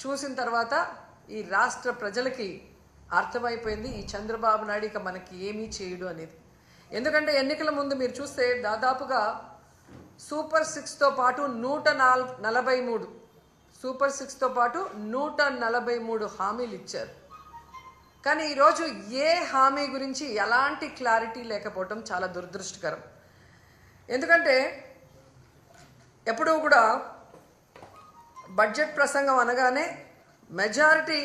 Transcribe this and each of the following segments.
చూసిన తర్వాత ఈ రాష్ట్ర ప్రజలకి అర్థమైపోయింది ఈ చంద్రబాబు నాయుడు ఇక మనకి ఏమీ చేయడు అనేది. ఎందుకంటే ఎన్నికల ముందు మీరు చూస్తే దాదాపుగా సూపర్ 6తో పాటు 143 సూపర్ 6తో పాటు 143 హామీలు ఇచ్చారు. కానీ ఈరోజు ఏ హామీ గురించి ఎలాంటి క్లారిటీ లేకపోవటం చాలా దురదృష్టకరం. ఎందుకంటే ఎప్పుడూ కూడా బడ్జెట్ ప్రసంగం అనగానే మెజారిటీ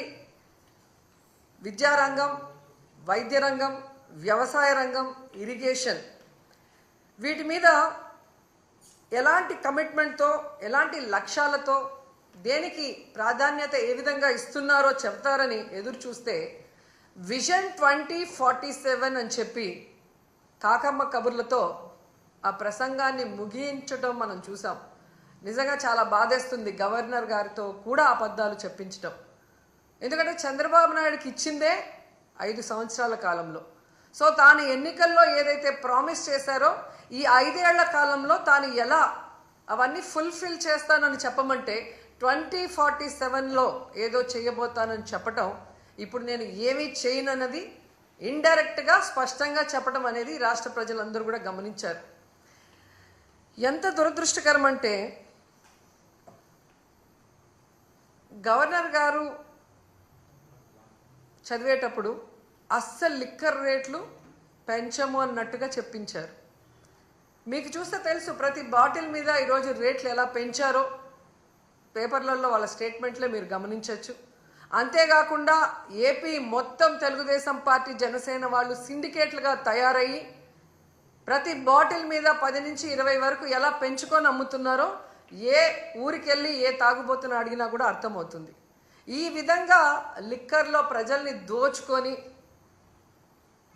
విద్యారంగం, వైద్య రంగం, వ్యవసాయ రంగం, ఇరిగేషన్ వీటి మీద ఎలాంటి కమిట్మెంట్తో, ఎలాంటి లక్ష్యాలతో, దేనికి ప్రాధాన్యత ఏ విధంగా ఇస్తున్నారో చెప్తారని ఎదురు చూస్తే విజన్ 2047 అని చెప్పి కాకమ్మ కబుర్లతో ఆ ప్రసంగాన్ని ముగించడం మనం చూసాం. నిజంగా చాలా బాధేస్తుంది గవర్నర్ గారితో కూడా అబద్ధాలు చెప్పించడం. ఎందుకంటే చంద్రబాబు నాయుడుకి ఇచ్చిందే 5 సంవత్సరాల కాలంలో. సో తాను ఎన్నికల్లో ఏదైతే ప్రామిస్ చేశారో ఈ 5 ఏళ్ల కాలంలో తాను ఎలా అవన్నీ ఫుల్ఫిల్ చేస్తానని చెప్పమంటే 2047లో ఏదో చేయబోతానని చెప్పటం, ఇప్పుడు నేను ఏమీ చేయనన్నది ఇండైరెక్ట్గా స్పష్టంగా చెప్పడం అనేది రాష్ట్ర ప్రజలందరూ కూడా గమనించారు. ఎంత దురదృష్టకరం అంటే గవర్నర్ గారు చదివేటప్పుడు అస్సలు లిక్కర్ రేట్లు పెంచము అన్నట్టుగా చెప్పించారు. మీకు చూస్తే తెలుసు ప్రతి బాటిల్ మీద ఈరోజు రేట్లు ఎలా పెంచారో పేపర్లలో వాళ్ళ స్టేట్మెంట్లే మీరు గమనించవచ్చు. అంతేకాకుండా ఏపీ మొత్తం తెలుగుదేశం పార్టీ, జనసేన వాళ్ళు సిండికేట్లుగా తయారయ్యి ప్రతి బాటిల్ మీద 10 నుంచి 20 వరకు ఎలా పెంచుకొని అమ్ముతున్నారో ఏ ఊరికెళ్ళి ఏ తాగుబోతున్న అడిగినా కూడా అర్థమవుతుంది. ఈ విధంగా లిక్కర్లో ప్రజల్ని దోచుకొని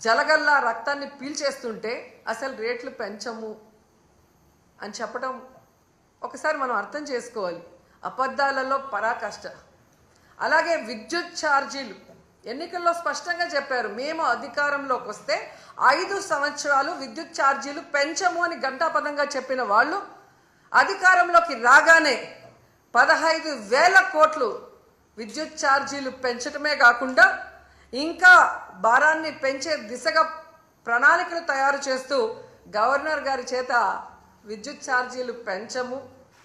జలగల్లా రక్తాన్ని పీల్చేస్తుంటే అసలు రేట్లు పెంచము అని చెప్పడం ఒకసారి మనం అర్థం చేసుకోవాలి. అబద్ధాలలో పరాకాష్ట. అలాగే విద్యుత్ ఛార్జీలు ఎన్నికల్లో స్పష్టంగా చెప్పారు, మేము అధికారంలోకి వస్తే 5 సంవత్సరాలు విద్యుత్ ఛార్జీలు పెంచము అని ఘంటాపథంగా చెప్పిన వాళ్ళు అధికారంలోకి రాగానే 15,000 కోట్లు విద్యుత్ ఛార్జీలు పెంచడమే కాకుండా ఇంకా భారాన్ని పెంచే దిశగా ప్రణాళికలు తయారు చేస్తూ గవర్నర్ గారి చేత విద్యుత్ ఛార్జీలు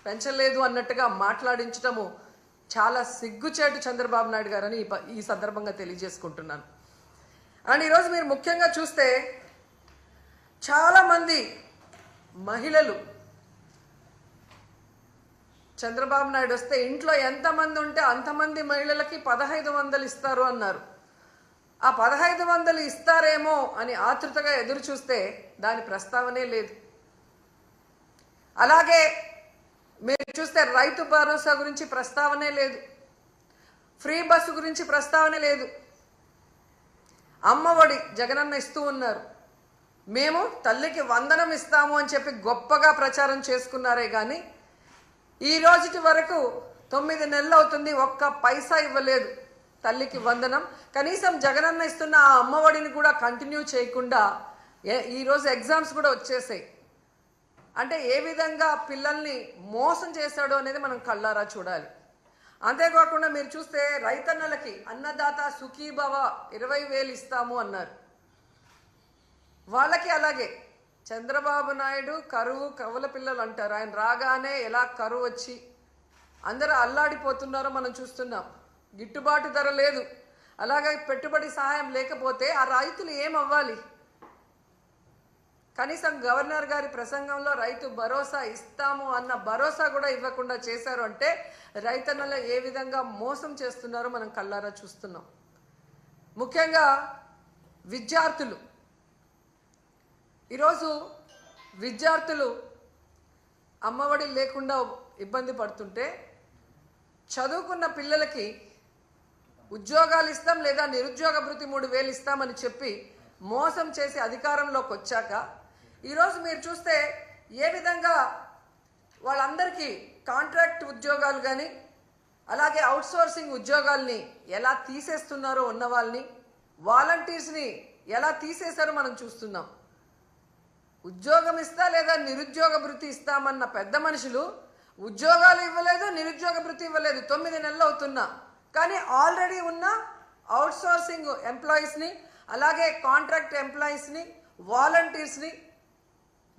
పెంచలేదు అన్నట్టుగా మాట్లాడించడము చాలా సిగ్గుచేటు చంద్రబాబు నాయుడు గారని ఈ సందర్భంగా తెలియజేసుకుంటున్నాను. అండ్ ఈరోజు మీరు ముఖ్యంగా చూస్తే చాలామంది మహిళలు చంద్రబాబు నాయుడు వస్తే ఇంట్లో ఎంతమంది ఉంటే అంతమంది మహిళలకి 1500 ఇస్తారు అన్నారు. ఆ 1500 ఇస్తారేమో అని ఆతృతగా ఎదురు చూస్తే దాని ప్రస్తావనే లేదు. అలాగే మీరు చూస్తే రైతు భరోసా గురించి ప్రస్తావనే లేదు, ఫ్రీ బస్సు గురించి ప్రస్తావనే లేదు. అమ్మఒడి జగనన్న ఇస్తూ ఉన్నారు, మేము తల్లికి వందనం ఇస్తాము అని చెప్పి గొప్పగా ప్రచారం చేసుకున్నారే కానీ ఈ రోజుటి వరకు 9 నెలలు అవుతుంది, ఒక్క పైసా ఇవ్వలేదు తల్లికి వందనం. కనీసం జగనన్న ఇస్తున్న ఆ అమ్మఒడిని కూడా కంటిన్యూ చేయకుండా ఈరోజు ఎగ్జామ్స్ కూడా వచ్చేసాయి. అంటే ఏ విధంగా పిల్లల్ని మోసం చేశాడో అనేది మనం కళ్ళారా చూడాలి. అంతేకాకుండా మీరు చూస్తే రైతన్నలకి అన్నదాత సుఖీభవ 20,000 ఇస్తాము అన్నారు. వాళ్ళకి అలాగే చంద్రబాబు నాయుడు కరువు కవల పిల్లలు అంటారు. ఆయన రాగానే ఎలా కరువు వచ్చి అందరూ అల్లాడిపోతున్నారో మనం చూస్తున్నాం. గిట్టుబాటు ధర లేదు, అలాగే పెట్టుబడి సహాయం లేకపోతే ఆ రైతులు ఏమవ్వాలి? కనీసం గవర్నర్ గారి ప్రసంగంలో రైతు భరోసా ఇస్తాము అన్న భరోసా కూడా ఇవ్వకుండా చేశారు అంటే రైతన్నలు ఏ విధంగా మోసం చేస్తున్నారో మనం కళ్ళారా చూస్తున్నాం. ముఖ్యంగా విద్యార్థులు, ఈరోజు విద్యార్థులు అమ్మఒడి లేకుండా ఇబ్బంది పడుతుంటే చదువుకున్న పిల్లలకి ఉద్యోగాలు ఇస్తాం లేదా నిరుద్యోగ భృతి 3,000 ఇస్తామని చెప్పి మోసం చేసి అధికారంలోకి వచ్చాక ఈరోజు మీరు చూస్తే ఏ విధంగా వాళ్ళందరికీ కాంట్రాక్ట్ ఉద్యోగాలు కానీ అలాగే అవుట్సోర్సింగ్ ఉద్యోగాల్ని ఎలా తీసేస్తున్నారో, ఉన్న వాళ్ళని వాలంటీర్స్ని ఎలా తీసేశారో మనం చూస్తున్నాం. ఉద్యోగం ఇస్తా లేదా నిరుద్యోగ భృతి ఇస్తామన్న పెద్ద మనుషులు ఉద్యోగాలు ఇవ్వలేదు, నిరుద్యోగ భృతి ఇవ్వలేదు. 9 నెలలు అవుతున్నా కానీ ఆల్రెడీ ఉన్న అవుట్సోర్సింగ్ ఎంప్లాయీస్ని, అలాగే కాంట్రాక్ట్ ఎంప్లాయీస్ని, వాలంటీర్స్ని,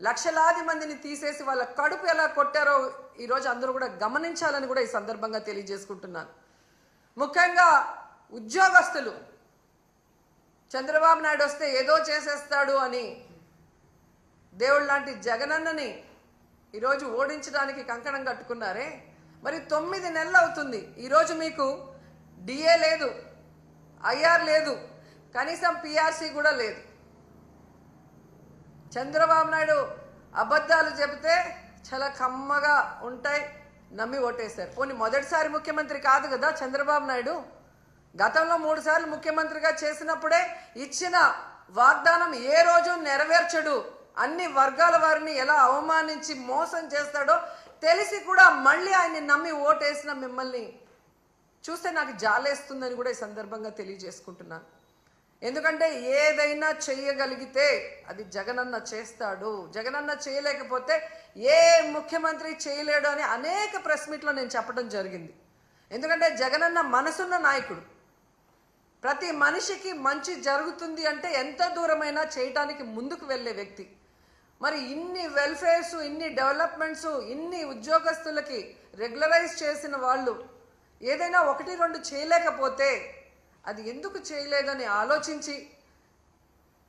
లక్షలాది మందిని తీసేసి వాళ్ళ కడుపు ఎలా కొట్టారో ఈరోజు అందరూ కూడా గమనించాలని కూడా ఈ సందర్భంగా తెలియజేసుకుంటున్నాను. ముఖ్యంగా ఉద్యోగస్తులు చంద్రబాబు నాయుడు వస్తే ఏదో చేసేస్తాడు అని దేవుడు లాంటి జగనన్నని ఈరోజు ఓడించడానికి కంకణం కట్టుకున్నారే. మరి 9 నెలలు అవుతుంది. ఈరోజు మీకు డిఏ లేదు, ఐఆర్ లేదు, కనీసం పిఆర్సీ కూడా లేదు. చంద్రబాబు నాయుడు అబద్ధాలు చెబితే చాలా కమ్మగా ఉంటాయి, నమ్మి ఓటేశారు. పోనీ మొదటిసారి ముఖ్యమంత్రి కాదు కదా చంద్రబాబు నాయుడు. గతంలో 3 సార్లు ముఖ్యమంత్రిగా చేసినప్పుడే ఇచ్చిన వాగ్దానం ఏ రోజు నెరవేర్చడు, అన్ని వర్గాల వారిని ఎలా అవమానించి మోసం చేస్తాడో తెలిసి కూడా మళ్ళీ ఆయన్ని నమ్మి ఓటేసిన మిమ్మల్ని చూస్తే నాకు జాలేస్తుందని కూడా ఈ సందర్భంగా తెలియజేసుకుంటున్నాను. ఎందుకంటే ఏదైనా చెయ్యగలిగితే అది జగనన్న చేస్తాడు, జగనన్న చేయలేకపోతే ఏ ముఖ్యమంత్రి చేయలేడు అని అనేక ప్రెస్ మీట్లో నేను చెప్పడం జరిగింది. ఎందుకంటే జగనన్న మనసున్న నాయకుడు. ప్రతి మనిషికి మంచి జరుగుతుంది అంటే ఎంత దూరమైనా చేయటానికి ముందుకు వెళ్ళే వ్యక్తి. మరి ఇన్ని వెల్ఫేర్స్, ఇన్ని డెవలప్మెంట్స్, ఇన్ని ఉద్యోగస్తులకి రెగ్యులరైజ్ చేసిన వాళ్ళు ఏదైనా 1-2 చేయలేకపోతే అది ఎందుకు చేయలేదని ఆలోచించి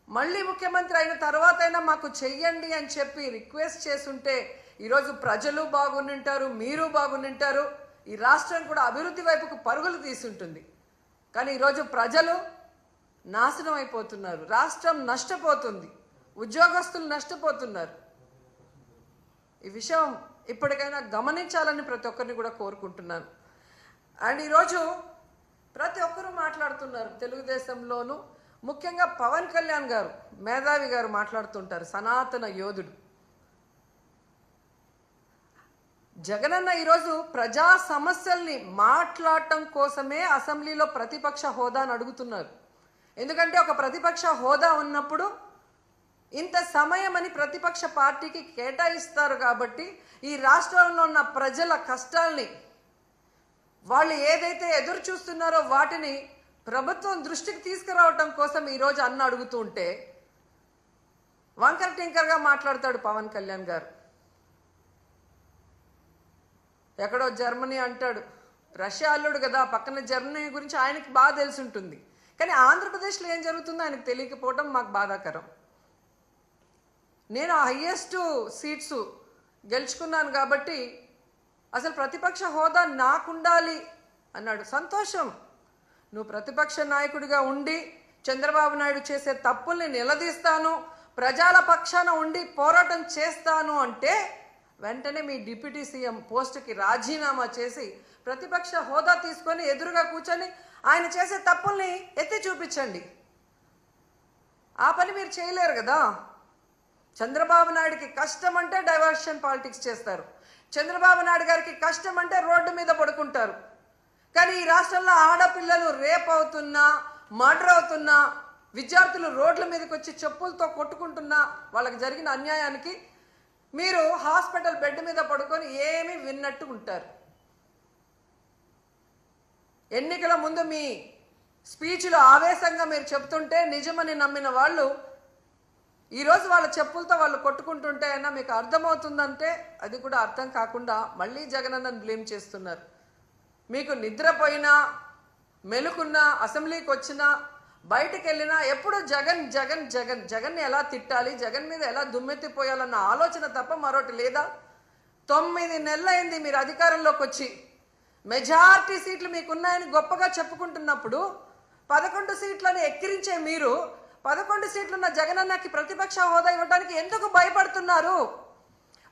మళ్ళీ ముఖ్యమంత్రి అయిన తర్వాత అయినా మాకు చెయ్యండి అని చెప్పి రిక్వెస్ట్ చేస్తుంటే ఈరోజు ప్రజలు బాగుంటారు, మీరు బాగుంటారు, ఈ రాష్ట్రం కూడా అభివృద్ధి వైపుకు పరుగులు తీసుంటుంది. కానీ ఈరోజు ప్రజలు నాశనం అయిపోతున్నారు, రాష్ట్రం నష్టపోతుంది, ఉద్యోగస్తులు నష్టపోతున్నారు. ఈ విషయం ఇప్పటికైనా గమనించాలని ప్రతి ఒక్కరిని కూడా కోరుకుంటున్నాను. అండ్ ఈరోజు ప్రతి ఒక్కరూ మాట్లాడుతున్నారు తెలుగుదేశంలోనూ, ముఖ్యంగా పవన్ కళ్యాణ్ గారు, మేధావి గారు మాట్లాడుతుంటారు, సనాతన యోధుడు. జగనన్న ఈరోజు ప్రజా సమస్యల్ని మాట్లాడటం కోసమే అసెంబ్లీలో ప్రతిపక్ష హోదాను అడుగుతున్నారు. ఎందుకంటే ఒక ప్రతిపక్ష హోదా ఉన్నప్పుడు ఇంత సమయం అని ప్రతిపక్ష పార్టీకి కేటాయిస్తారు కాబట్టి ఈ రాష్ట్రంలో ఉన్న ప్రజల కష్టాల్ని, వాళ్ళు ఏదైతే ఎదురు చూస్తున్నారో వాటిని ప్రభుత్వం దృష్టికి తీసుకురావటం కోసం ఈరోజు అన్న అడుగుతూ ఉంటే వంకర టింకర్గా మాట్లాడతాడు పవన్ కళ్యాణ్ గారు. ఎక్కడో జర్మనీ అంటాడు, రష్యా అల్లుడు కదా, పక్కన జర్మనీ గురించి ఆయనకి బాగా తెలిసి ఉంటుంది. కానీ ఆంధ్రప్రదేశ్లో ఏం జరుగుతుందో ఆయనకు తెలియకపోవడం మాకు బాధాకరం. నేను హైయెస్ట్ సీట్స్ గెలుచుకున్నాను కాబట్టి అసలు ప్రతిపక్ష హోదా నాకుండాలి అన్నాడు. సంతోషం, నువ్వు ప్రతిపక్ష నాయకుడిగా ఉండి చంద్రబాబు నాయుడు చేసే తప్పుల్ని నిలదీస్తాను, ప్రజల పక్షాన ఉండి పోరాటం చేస్తాను అంటే వెంటనే మీ డిప్యూటీ సీఎం పోస్టుకి రాజీనామా చేసి ప్రతిపక్ష హోదా తీసుకొని ఎదురుగా కూర్చొని ఆయన చేసే తప్పుల్ని ఎత్తి చూపించండి. ఆ పని మీరు చేయలేరు కదా. చంద్రబాబు నాయుడికి కష్టం అంటే డైవర్షన్ పాలిటిక్స్ చేస్తారు, చంద్రబాబు నాయుడు గారికి కష్టం అంటే రోడ్డు మీద పడుకుంటారు. కానీ ఈ రాష్ట్రంలో ఆడపిల్లలు రేప్ అవుతున్నా, మర్డర్ అవుతున్నా, విద్యార్థులు రోడ్ల మీదకి వచ్చి చెప్పులతో కొట్టుకుంటున్నా, వాళ్ళకి జరిగిన అన్యాయానికి మీరు హాస్పిటల్ బెడ్ మీద పడుకొని ఏమీ విన్నట్టు ఉంటారు. ఎన్నికల ముందు మీ స్పీచ్లో ఆవేశంగా మీరు చెప్తుంటే నిజమని నమ్మిన వాళ్ళు ఈరోజు వాళ్ళ చెప్పులతో వాళ్ళు కొట్టుకుంటుంటే అయినా మీకు అర్థమవుతుందంటే అది కూడా అర్థం కాకుండా మళ్ళీ జగనన్నను బ్లేమ్ చేస్తున్నారు. మీకు నిద్రపోయినా, మెలుకున్నా, అసెంబ్లీకి వచ్చినా, బయటకు వెళ్ళినా ఎప్పుడు జగన్ జగన్ జగన్ జగన్ని ఎలా తిట్టాలి, జగన్ మీద ఎలా దుమ్మెత్తిపోయాలన్న ఆలోచన తప్ప మరొకటి లేదా? 9 నెలలైంది మీరు అధికారంలోకి వచ్చి. మెజారిటీ సీట్లు మీకున్నాయని గొప్పగా చెప్పుకుంటున్నప్పుడు 11 సీట్లను ఎక్కిరించే మీరు 11 సీట్లున్న జగనన్నకి ప్రతిపక్ష హోదా ఇవ్వడానికి ఎందుకు భయపడుతున్నారు?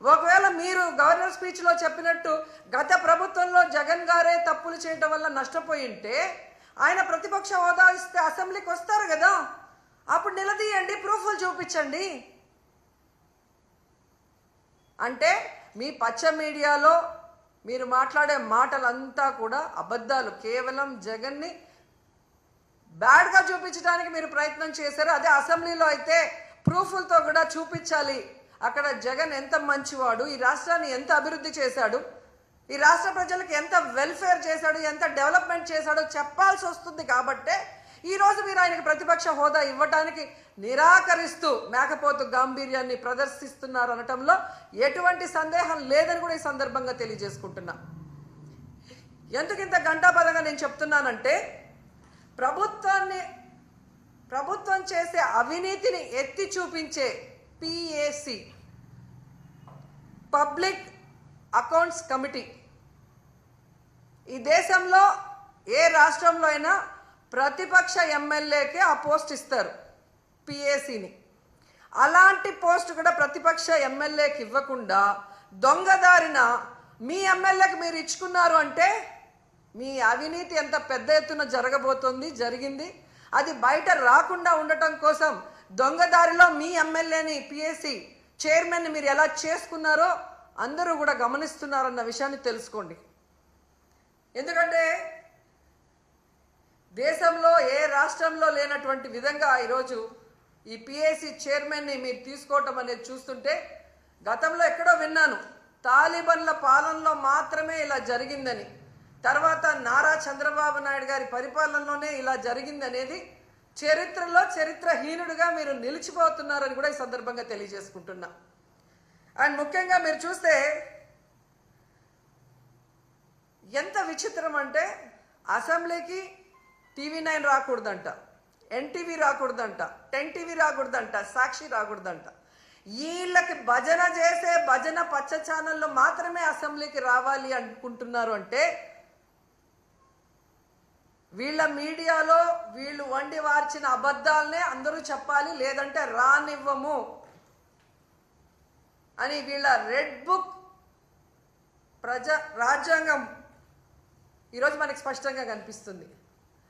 ఒకవేళ మీరు గవర్నర్ స్పీచ్లో చెప్పినట్టు గత ప్రభుత్వంలో జగన్ గారే తప్పులు చేయడం వల్ల నష్టపోయి ఉంటే ఆయన ప్రతిపక్ష హోదా ఇస్తే అసెంబ్లీకి వస్తారు కదా, అప్పుడు నిలదీయండి, ప్రూఫ్లు చూపించండి. అంటే మీ పచ్చ మీడియాలో మీరు మాట్లాడే మాటలంతా కూడా అబద్ధాలు, కేవలం జగన్ని బ్యాడ్గా చూపించడానికి మీరు ప్రయత్నం చేశారు. అదే అసెంబ్లీలో అయితే ప్రూఫ్లతో కూడా చూపించాలి, అక్కడ జగన్ ఎంత మంచివాడు, ఈ రాష్ట్రాన్ని ఎంత అభివృద్ధి చేశాడు, ఈ రాష్ట్ర ప్రజలకు ఎంత వెల్ఫేర్ చేశాడు, ఎంత డెవలప్మెంట్ చేశాడో చెప్పాల్సి వస్తుంది. కాబట్టే ఈరోజు మీరు ఆయనకి ప్రతిపక్ష హోదా ఇవ్వటానికి నిరాకరిస్తూ మేకపోతు గాంభీర్యాన్ని ప్రదర్శిస్తున్నారు అనటంలో ఎటువంటి సందేహం లేదని కూడా ఈ సందర్భంగా తెలియజేసుకుంటున్నా. ఎందుకు ఇంత గంటాపదంగా నేను చెప్తున్నానంటే, ప్రభుత్వం చేసే అవినీతిని ఎత్తి చూపించే పిఏసి, పబ్లిక్ అకౌంట్స్ కమిటీ, ఈ దేశంలో ఏ రాష్ట్రంలో అయినా ప్రతిపక్ష ఎమ్మెల్యేకే ఆ పోస్ట్ ఇస్తారు, పిఏసిని. అలాంటి పోస్ట్ కూడా ప్రతిపక్ష ఎమ్మెల్యేకి ఇవ్వకుండా దొంగదారిన మీ ఎమ్మెల్యేకి మీరు ఇచ్చుకున్నారు అంటే మీ అవినీతి ఎంత పెద్ద ఎత్తున జరిగింది. అది బయట రాకుండా ఉండటం కోసం దొంగదారిలో మీ ఎమ్మెల్యేని, పిఏసి చైర్మన్ని మీరు ఎలా చేసుకున్నారో అందరూ కూడా గమనిస్తున్నారన్న విషయాన్ని తెలుసుకోండి. ఎందుకంటే దేశంలో ఏ రాష్ట్రంలో లేనటువంటి విధంగా ఈరోజు ఈ పిఏసి చైర్మన్ని మీరు తీసుకోవటం అనేది చూస్తుంటే, గతంలో ఎక్కడో విన్నాను తాలిబన్ల పాలనలో మాత్రమే ఇలా జరిగిందని, తర్వాత నారా చంద్రబాబు నాయుడు గారి పరిపాలనలోనే ఇలా జరిగింది అనేది చరిత్రలో చరిత్రహీనుడిగా మీరు నిలిచిపోతున్నారని కూడా ఈ సందర్భంగా తెలియజేసుకుంటున్నా. అండ్ ముఖ్యంగా మీరు చూస్తే ఎంత విచిత్రం అంటే, అసెంబ్లీకి TV9 రాకూడదంట, NTV రాకూడదంట, 10 TV రాకూడదంట, సాక్షి రాకూడదంట. వీళ్ళకి భజన చేసే భజన పచ్చ ఛానళ్ళు మాత్రమే అసెంబ్లీకి రావాలి అనుకుంటున్నారు అంటే, వీళ్ళ మీడియాలో వీళ్ళు వండి వార్చిన అబద్ధాలనే అందరూ చెప్పాలి, లేదంటే రానివ్వము అని వీళ్ళ రెడ్ బుక్ రాజ్యాంగం ఈరోజు మనకి స్పష్టంగా కనిపిస్తుంది.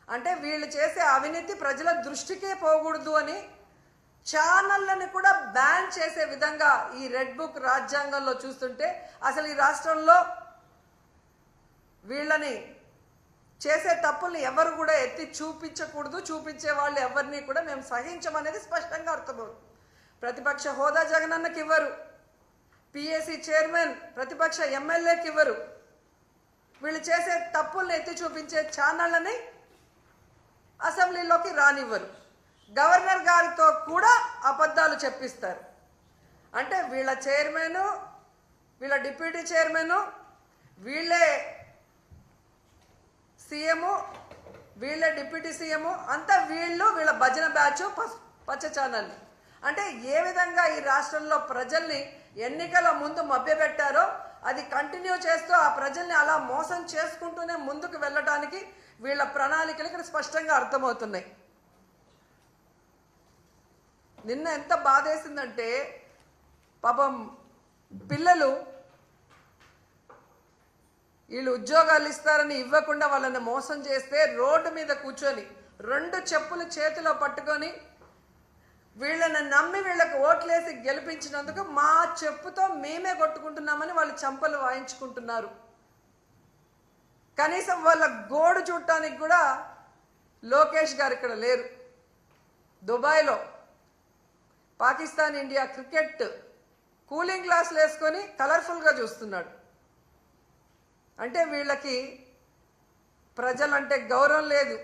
అంటే వీళ్ళు చేసే అవినీతి ప్రజల దృష్టికే పోకూడదు అని ఛానళ్ళని కూడా బ్యాన్ చేసే విధంగా ఈ రెడ్ బుక్ రాజ్యాంగంలో చూస్తుంటే, అసలు ఈ రాష్ట్రంలో వీళ్ళని చేసే తప్పుల్ని ఎవరు కూడా ఎత్తి చూపించకూడదు, చూపించే వాళ్ళు ఎవరిని కూడా మేము సహించమనేది స్పష్టంగా అర్థమవుతుంది. ప్రతిపక్ష హోదా జగనన్నకి ఇవ్వరు, పిఏసి చైర్మన్ ప్రతిపక్ష ఎమ్మెల్యేకి ఇవ్వరు, వీళ్ళు చేసే తప్పుల్ని ఎత్తి చూపించే ఛానళ్ళని అసెంబ్లీలోకి రానివ్వరు, గవర్నర్ గారితో కూడా అబద్ధాలు చెప్పిస్తారు. అంటే వీళ్ళ చైర్మన్, వీళ్ళ డిప్యూటీ చైర్మన్, వీళ్ళే సీఎం, వీళ్ళే డిప్యూటీ సీఎం, అంతా వీళ్ళ భజన బ్యాచ్ పచ్చ ఛానల్. అంటే ఏ విధంగా ఈ రాష్ట్రంలో ప్రజల్ని ఎన్నికల ముందు మభ్యపెట్టారో అది కంటిన్యూ చేస్తూ ఆ ప్రజల్ని అలా మోసం చేసుకుంటూనే ముందుకు వెళ్ళటానికి వీళ్ళ ప్రణాళికలు ఇక్కడ స్పష్టంగా అర్థమవుతున్నాయి. నిన్న ఎంత బాధేసిందంటే, పాపం పిల్లలు వీళ్ళు ఉద్యోగాలు ఇస్తారని ఇవ్వకుండా వాళ్ళని మోసం చేస్తే రోడ్డు మీద కూర్చొని 2 చెప్పులు చేతిలో పట్టుకొని వీళ్ళని నమ్మి వీళ్ళకి ఓట్లేసి గెలిపించినందుకు మా చెప్పుతో మేమే కొట్టుకుంటున్నామని వాళ్ళు చంపలు వాయించుకుంటున్నారు. కనీసం వాళ్ళ గోడు చూడటానికి కూడా లోకేష్ గారు ఇక్కడ లేరు. దుబాయ్లో పాకిస్తాన్ ఇండియా క్రికెట్ కూలింగ్ గ్లాసులు వేసుకొని కలర్ఫుల్గా చూస్తున్నాడు. అంటే వీళ్ళకి ప్రజలంటే గౌరవం లేదు,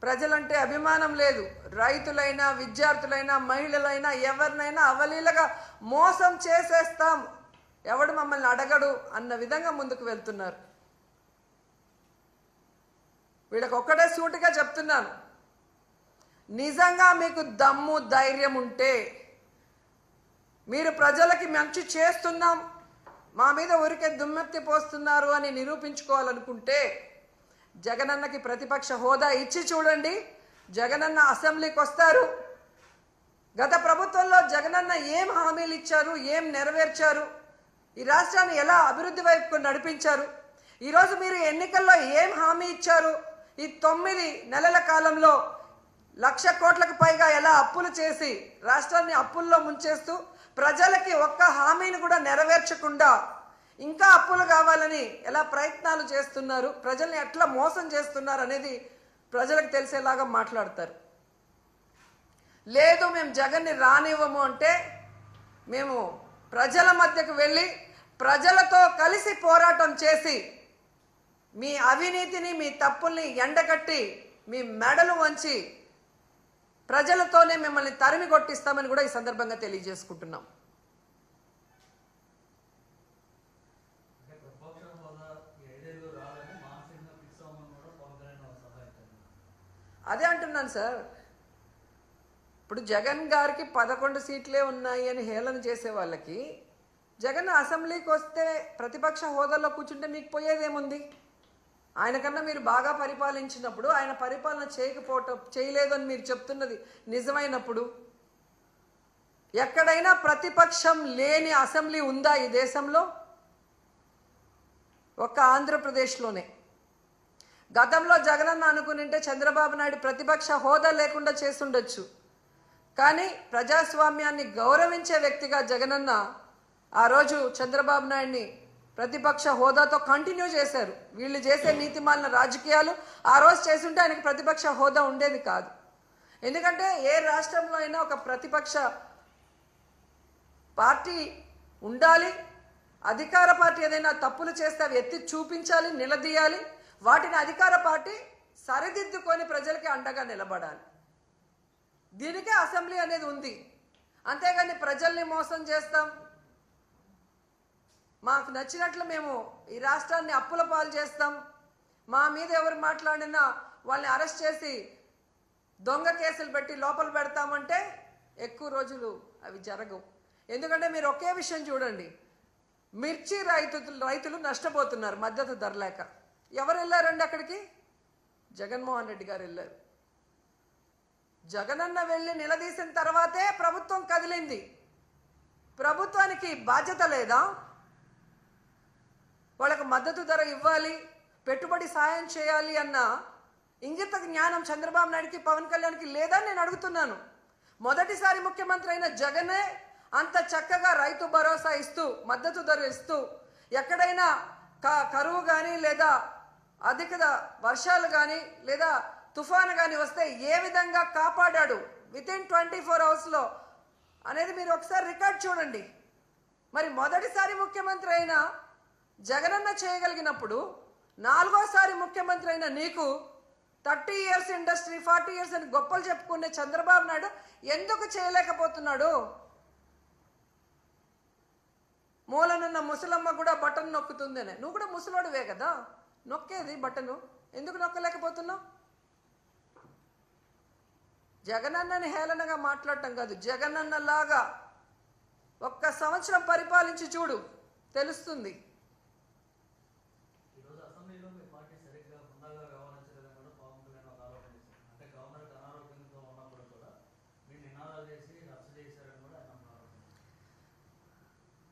ప్రజలంటే అభిమానం లేదు. రైతులైనా, విద్యార్థులైనా, మహిళలైనా ఎవరినైనా అవలీలగా మోసం చేసేస్తాం, ఎవడు మమ్మల్ని అడగడు అన్న విధంగా ముందుకు వెళ్తున్నారు. వీళ్ళకి ఒక్కటే సూటిగా చెప్తున్నాను, నిజంగా మీకు దమ్ము ధైర్యం ఉంటే, మీరు ప్రజలకి మంచి చేస్తున్నాం, మా మీద ఊరికే దుమ్మెత్తి పోస్తున్నారు అని నిరూపించుకోవాలనుకుంటే జగనన్నకి ప్రతిపక్ష హోదా ఇచ్చి చూడండి. జగనన్న అసెంబ్లీకి వస్తారు. గత ప్రభుత్వంలో జగనన్న ఏం హామీలు ఇచ్చారు, ఏం నెరవేర్చారు, ఈ రాష్ట్రాన్ని ఎలా అభివృద్ధి వైపుకు నడిపించారు, ఈరోజు మీరు ఎన్నికల్లో ఏం హామీ ఇచ్చారు, ఈ 9 నెలల కాలంలో 1,00,000 కోట్లకు పైగా ఎలా అప్పులు చేసి రాష్ట్రాన్ని అప్పుల్లో ముంచేస్తూ ప్రజలకి ఒక్క హామీని కూడా నెరవేర్చకుండా ఇంకా అప్పులు కావాలని ఎలా ప్రయత్నాలు చేస్తున్నారు, ప్రజల్ని ఎట్లా మోసం చేస్తున్నారు అనేది ప్రజలకు తెలిసేలాగా మాట్లాడతారు. లేదు మేము జగన్ని రానివ్వము అంటే మేము ప్రజల మధ్యకు వెళ్ళి ప్రజలతో కలిసి పోరాటం చేసి మీ అవినీతిని మీ తప్పుల్ని ఎండగట్టి మీ మెడలు వంచి ప్రజలతోనే మిమ్మల్ని తరిమి కొట్టిస్తామని కూడా ఈ సందర్భంగా తెలియజేసుకుంటున్నాం. అదే అంటున్నాను సార్. ఇప్పుడు జగన్ గారికి 11 సీట్లే ఉన్నాయి అని హేళన చేసే వాళ్ళకి జగన్ అసెంబ్లీకి వస్తే ప్రతిపక్ష హోదాలో కూర్చుంటే మీకు పోయేదేముంది? ఆయన కన్నా మీరు బాగా పరిపాలించినప్పుడు, ఆయన పరిపాలన చేయలేదు అని మీరు చెప్తున్నది నిజమైనప్పుడు, ఎక్కడైనా ప్రతిపక్షం లేని అసెంబ్లీ ఉందా ఈ దేశంలో? ఒక్క ఆంధ్రప్రదేశ్లోనే. గతంలో జగనన్న అనుకునింటే చంద్రబాబు నాయుడు ప్రతిపక్ష హోదా లేకుండా చేసుండొచ్చు. కానీ ప్రజాస్వామ్యాన్ని గౌరవించే వ్యక్తిగా జగనన్న ఆ రోజు చంద్రబాబు నాయుడిని ప్రతిపక్ష హోదాతో కంటిన్యూ చేశారు. వీళ్ళు చేసే నీతిమాలిన రాజకీయాలు ఆ రోజు చేసుంటే ఆయనకి ప్రతిపక్ష హోదా ఉండేది కాదు. ఎందుకంటే ఏ రాష్ట్రంలో అయినా ఒక ప్రతిపక్ష పార్టీ ఉండాలి. అధికార పార్టీ ఏదైనా తప్పులు చేస్తే అవి ఎత్తి చూపించాలి, నిలదీయాలి. వాటిని అధికార పార్టీ సరిదిద్దుకొని ప్రజలకి అండగా నిలబడాలి. దీనికే అసెంబ్లీ అనేది ఉంది. అంతేగాని ప్రజల్ని మోసం చేస్తాం, మాకు నచ్చినట్లు మేము ఈ రాష్ట్రాన్ని అప్పుల పాలు చేస్తాం, మా మీద ఎవరు మాట్లాడినా వాళ్ళని అరెస్ట్ చేసి దొంగ కేసులు పెట్టి లోపల పెడతామంటే ఎక్కువ రోజులు అవి జరగవు. ఎందుకంటే మీరు ఒకే విషయం చూడండి, మిర్చి రైతులు నష్టపోతున్నారు మద్దతు ధర లేక. ఎవరు వెళ్ళారండి అక్కడికి? జగన్మోహన్ రెడ్డి గారు వెళ్ళారు. జగనన్న వెళ్ళి నిలదీసిన తర్వాతే ప్రభుత్వం కదిలింది. ప్రభుత్వానికి బాధ్యత లేదా? వాళ్ళకు మద్దతు ధర ఇవ్వాలి, పెట్టుబడి సాయం చేయాలి అన్న ఇంగిత జ్ఞానం చంద్రబాబు నాయుడికి, పవన్ కళ్యాణ్కి లేదని నేను అడుగుతున్నాను. మొదటిసారి ముఖ్యమంత్రి అయిన జగనే అంత చక్కగా రైతు భరోసా ఇస్తూ, మద్దతు ధర ఇస్తూ, ఎక్కడైనా కరువు కానీ లేదా అధిక వర్షాలు కానీ లేదా తుఫాను కానీ వస్తే ఏ విధంగా కాపాడాడు వితిన్ 24 అవర్స్లో అనేది మీరు ఒకసారి రికార్డ్ చూడండి. మరి మొదటిసారి ముఖ్యమంత్రి అయిన జగనన్న చేయగలిగినప్పుడు 4వసారి ముఖ్యమంత్రి అయిన నీకు 30 ఇయర్స్ ఇండస్ట్రీ, 40 ఇయర్స్ అని గొప్పలు చెప్పుకునే చంద్రబాబు నాయుడు ఎందుకు చేయలేకపోతున్నాడు? మూలనున్న ముసలమ్మ కూడా బటన్ నొక్కుతుందనే. నువ్వు కూడా ముసలోడివే కదా, నొక్కేది బటను, ఎందుకు నొక్కలేకపోతున్నావు? జగనన్నని హేళనగా మాట్లాడటం కాదు, జగనన్నలాగా 1 సంవత్సరం పరిపాలించి చూడు, తెలుస్తుంది.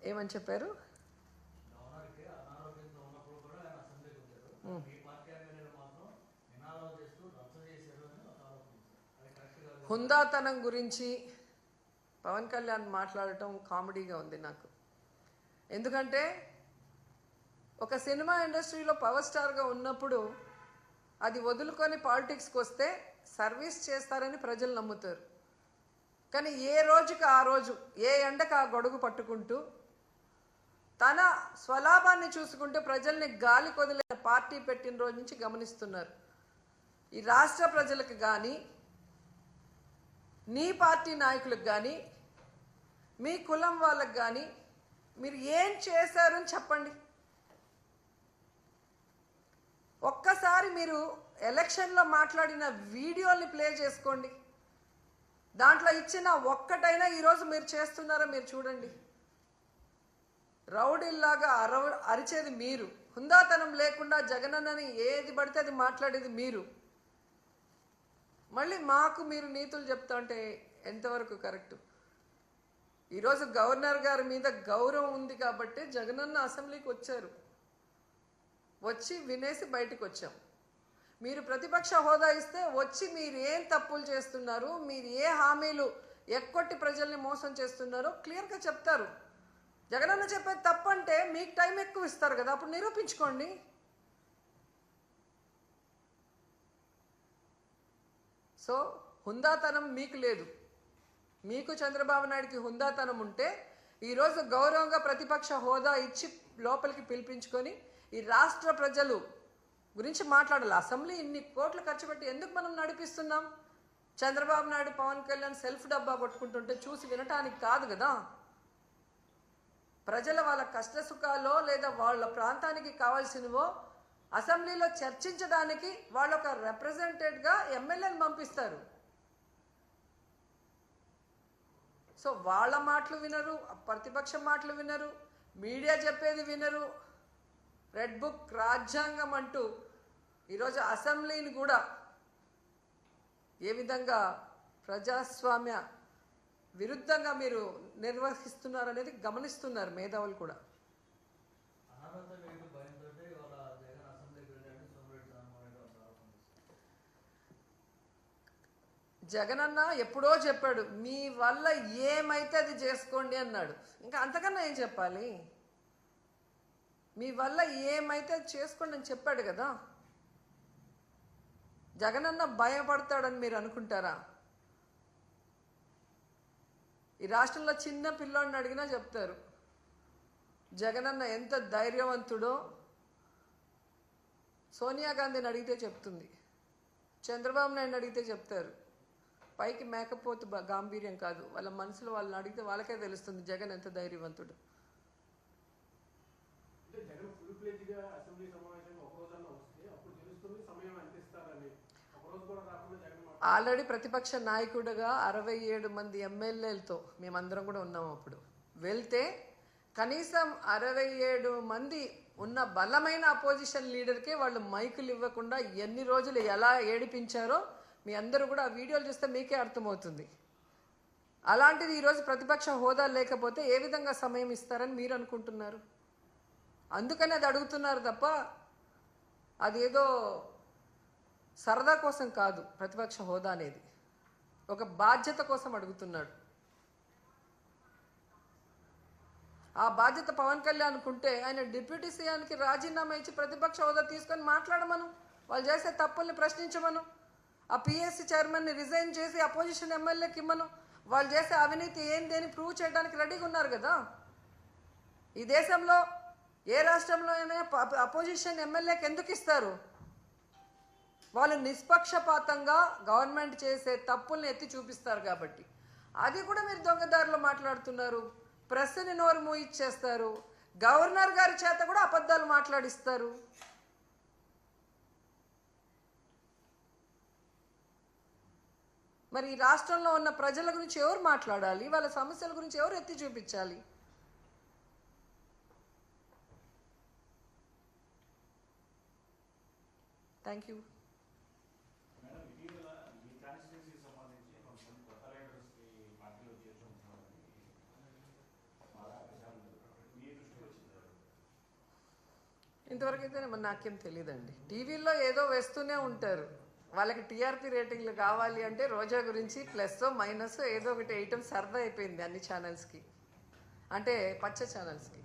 ఏమని చెప్పారు? హుందాతనం గురించి పవన్ కళ్యాణ్ మాట్లాడటం కామెడీగా ఉంది నాకు. ఎందుకంటే ఒక సినిమా ఇండస్ట్రీలో పవర్ స్టార్గా ఉన్నప్పుడు అది వదులుకొని పాలిటిక్స్కి వస్తే సర్వీస్ చేస్తారని ప్రజలు నమ్ముతారు. కానీ ఏ రోజుకి ఆ రోజు, ఏ ఎండకు ఆ గొడుగు పట్టుకుంటూ తన స్వలాభాన్ని చూసుకుంటూ ప్రజల్ని గాలి కొదిలిన పార్టీ పెట్టిన రోజు నుంచి గమనిస్తున్నారు. ఈ రాష్ట్ర ప్రజలకు కానీ, నీ పార్టీ నాయకులకు కానీ, మీ కులం వాళ్ళకు కానీ మీరు ఏం చేశారని చెప్పండి. ఒక్కసారి మీరు ఎలక్షన్లో మాట్లాడిన వీడియోని ప్లే చేసుకోండి. దాంట్లో ఇచ్చిన ఒక్కటైనా ఈరోజు మీరు చేస్తున్నారో మీరు చూడండి. రౌడీల్లాగా అరిచేది మీరు, హుందాతనం లేకుండా జగనన్నని ఏది పడితే అది మాట్లాడేది మీరు. మళ్ళీ మాకు మీరు నీతులు చెప్తా ఉంటే ఎంతవరకు కరెక్టు? ఈరోజు గవర్నర్ గారి మీద గౌరవం ఉంది కాబట్టి జగనన్న అసెంబ్లీకి వచ్చారు, వచ్చి వినేసి బయటకు వచ్చాం. మీరు ప్రతిపక్ష హోదా ఇస్తే వచ్చి మీరు ఏం తప్పులు చేస్తున్నారు, మీరు ఏ హామీలు ఎక్కొట్టి ప్రజల్ని మోసం చేస్తున్నారో క్లియర్గా చెప్తారు. జగనన్న చెప్పేది తప్పంటే మీకు టైం ఎక్కువ ఇస్తారు కదా, అప్పుడు నిరూపించుకోండి. సో హుందాతనం మీకు లేదు. మీకు చంద్రబాబు నాయుడికి హుందాతనం ఉంటే ఈరోజు గౌరవంగా ప్రతిపక్ష హోదా ఇచ్చి లోపలికి పిలిపించుకొని ఈ రాష్ట్ర ప్రజలు గురించి మాట్లాడాలి. అసెంబ్లీ ఇన్ని కోట్లు ఖర్చు పెట్టి ఎందుకు మనం నడిపిస్తున్నాం? చంద్రబాబు నాయుడు, పవన్ కళ్యాణ్ సెల్ఫ్ డబ్బా కొట్టుకుంటుంటే చూసి వినటానికి కాదు కదా. ప్రజల వాళ్ళ కష్ట సుఖాలో లేదా వాళ్ళ ప్రాంతానికి కావాల్సినవో అసెంబ్లీలో చర్చించడానికి వాళ్ళు ఒక రిప్రజెంటేటివ్గా ఎమ్మెల్యేని పంపిస్తారు. సో వాళ్ళ మాటలు వినరు, ప్రతిపక్షం మాటలు వినరు, మీడియా చెప్పేది వినరు. రెడ్ బుక్ రాజ్యాంగం అంటూ ఈరోజు అసెంబ్లీని కూడా ఏ విధంగా ప్రజాస్వామ్య విరుద్ధంగా మీరు నిర్వహిస్తున్నారనేది గమనిస్తున్నారు మేధావులు కూడా. జగనన్న ఎప్పుడో చెప్పాడు, మీ వల్ల ఏమైతే అది చేసుకోండి అన్నాడు. ఇంకా అంతకన్నా ఏం చెప్పాలి? మీ వల్ల ఏమైతే అది చేసుకోండి అని చెప్పాడు కదా. జగనన్న భయపడతాడని మీరు అనుకుంటారా? ఈ రాష్ట్రంలో చిన్న పిల్లోడిని అడిగినా చెప్తారు జగనన్న ఎంత ధైర్యవంతుడో. సోనియా గాంధీని అడిగితే చెప్తుంది, చంద్రబాబు నాయుడు అడిగితే చెప్తారు. పైకి మేకపోతు గాంభీర్యం కాదు, వాళ్ళ మనసులో వాళ్ళని అడిగితే వాళ్ళకే తెలుస్తుంది జగన్ ఎంత ధైర్యవంతుడు. ఆల్రెడీ ప్రతిపక్ష నాయకుడిగా 67 మంది ఎమ్మెల్యేలతో మేమందరం కూడా ఉన్నాం. అప్పుడు వెళ్తే కనీసం 67 మంది ఉన్న బలమైన అపోజిషన్ లీడర్కే వాళ్ళు మైకులు ఇవ్వకుండా ఎన్ని రోజులు ఎలా ఏడిపించారో మీ అందరూ కూడా ఆ వీడియోలు చూస్తే మీకే అర్థమవుతుంది. అలాంటిది ఈరోజు ప్రతిపక్ష హోదా లేకపోతే ఏ విధంగా సమయం ఇస్తారని మీరు అనుకుంటున్నారు? అందుకని అది అడుగుతున్నారు తప్ప అదేదో సరదా కోసం కాదు. ప్రతిపక్ష హోదా అనేది ఒక బాధ్యత కోసం అడుగుతున్నాడు. ఆ బాధ్యత పవన్ కళ్యాణ్ అనుకుంటే ఆయన డిప్యూటీ సీఎంకి రాజీనామా ఇచ్చి ప్రతిపక్ష హోదా తీసుకొని మాట్లాడమను, వాళ్ళు చేసే తప్పుల్ని ప్రశ్నించమను. ఆ పిఎస్సి చైర్మన్ని రిజైన్ చేసి అపోజిషన్ ఎమ్మెల్యేకి ఇమ్మను. వాళ్ళు చేసే అవినీతి ఏంది అని ప్రూవ్ చేయడానికి రెడీగా ఉన్నారు కదా. ఈ దేశంలో ఏ రాష్ట్రంలో అయినా అపోజిషన్ ఎమ్మెల్యేకి ఎందుకు ఇస్తారు? వాళ్ళు నిష్పక్షపాతంగా గవర్నమెంట్ చేసే తప్పుల్ని ఎత్తి చూపిస్తారు కాబట్టి. అది కూడా మీరు దొంగదారిలో మాట్లాడుతున్నారు. ప్రెస్ని నోరు మూయిచ్చేస్తారు. గవర్నర్ గారి చేత కూడా అబద్ధాలు మాట్లాడిస్తారు. మరి ఈ రాష్ట్రంలో ఉన్న ప్రజల గురించి ఎవరు మాట్లాడాలి? వాళ్ళ సమస్యల గురించి ఎవరు ఎత్తి చూపించాలి? Thank you. ఇంతవరకు అయితే నాకేం తెలియదండి. టీవీలో ఏదో వేస్తూనే ఉంటారు. వాళ్ళకి టీఆర్పీ రేటింగ్లు కావాలి అంటే రోజా గురించి ప్లస్ మైనస్ ఏదో ఒకటి వేయటం సరదా అయిపోయింది అన్ని ఛానల్స్కి, అంటే పచ్చ ఛానల్స్కి.